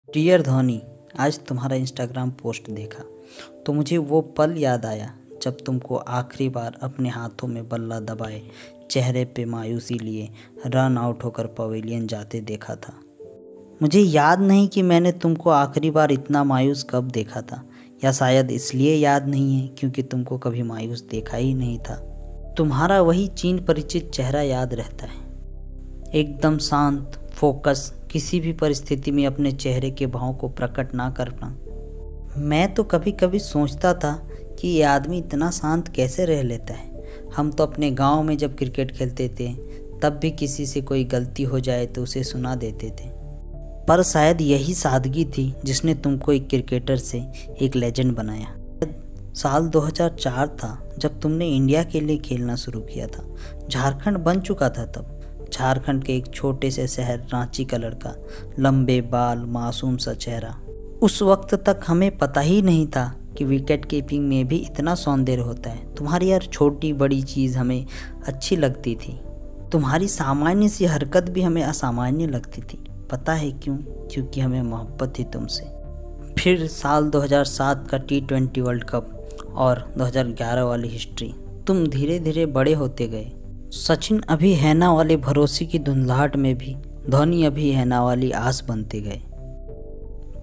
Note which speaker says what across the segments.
Speaker 1: Dear Dhoni, आज तुम्हारा Instagram post देखा तो मुझे वो पल याद आया जब तुमको आखिरी बार अपने हाथों में बल्ला दबाए, चेहरे पे मायूसी लिए रन आउट होकर पवेलियन जाते देखा था। मुझे याद नहीं कि मैंने तुमको आखिरी बार इतना मायूस कब देखा था, या शायद इसलिए याद नहीं है क्योंकि तुमको कभी मायूस देखा ही नहीं था। तुम्हारा वही चीन परिचित चेहरा याद रहता है, एकदम शांत, फोकस, किसी भी परिस्थिति में अपने चेहरे के भाव को प्रकट ना करना। मैं तो कभी कभी सोचता था कि ये आदमी इतना शांत कैसे रह लेता है। हम तो अपने गांव में जब क्रिकेट खेलते थे तब भी किसी से कोई गलती हो जाए तो उसे सुना देते थे, पर शायद यही सादगी थी जिसने तुमको एक क्रिकेटर से एक लेजेंड बनाया। साल 2004 था जब तुमने इंडिया के लिए खेलना शुरू किया था। झारखंड बन चुका था तब। झारखंड के एक छोटे से शहर रांची का लड़का, लंबे बाल, मासूम सा चेहरा। उस वक्त तक हमें पता ही नहीं था कि विकेट कीपिंग में भी इतना सौंदर्य होता है। तुम्हारी हर छोटी बड़ी चीज़ हमें अच्छी लगती थी। तुम्हारी सामान्य सी हरकत भी हमें असामान्य लगती थी। पता है क्यों? क्योंकि हमें मोहब्बत थी तुमसे। फिर साल 2007 का T20 वर्ल्ड कप और 2011 वाली हिस्ट्री। तुम धीरे धीरे बड़े होते गए। सचिन अभी हैना वाले भरोसे की धुंधलाहट में भी धोनी अभी हैना वाली आस बनते गए।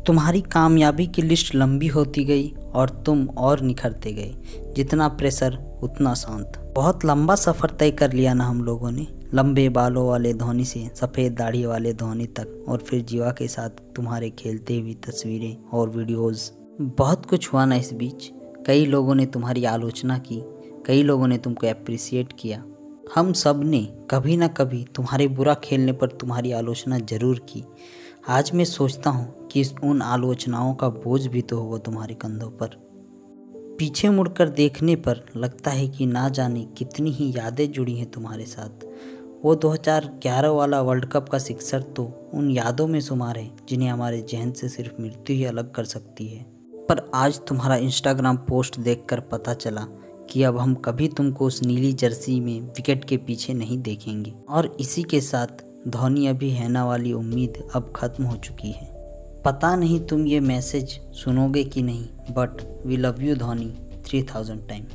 Speaker 1: तुम्हारी कामयाबी की लिस्ट लंबी होती गई और तुम और निखरते गए। जितना प्रेशर उतना शांत। बहुत लंबा सफ़र तय कर लिया ना हम लोगों ने, लंबे बालों वाले धोनी से सफ़ेद दाढ़ी वाले धोनी तक, और फिर जीवा के साथ तुम्हारे खेलते हुई तस्वीरें और वीडियोस। बहुत कुछ हुआ ना इस बीच। कई लोगों ने तुम्हारी आलोचना की, कई लोगों ने तुमको अप्रिसिएट किया। हम सब ने कभी ना कभी तुम्हारे बुरा खेलने पर तुम्हारी आलोचना ज़रूर की। आज मैं सोचता हूँ कि उन आलोचनाओं का बोझ भी तो होगा तुम्हारे कंधों पर। पीछे मुड़कर देखने पर लगता है कि ना जाने कितनी ही यादें जुड़ी हैं तुम्हारे साथ। वो 2011 वाला वर्ल्ड कप का सिक्सर तो उन यादों में शुमार है जिन्हें हमारे जहन से सिर्फ मृत्यु ही अलग कर सकती है। पर आज तुम्हारा इंस्टाग्राम पोस्ट देखकर पता चला कि अब हम कभी तुमको उस नीली जर्सी में विकेट के पीछे नहीं देखेंगे। और इसी के साथ धोनी अभी हैना वाली उम्मीद अब खत्म हो चुकी है। पता नहीं तुम ये मैसेज सुनोगे कि नहीं, but we love you Dhoni 3000 time.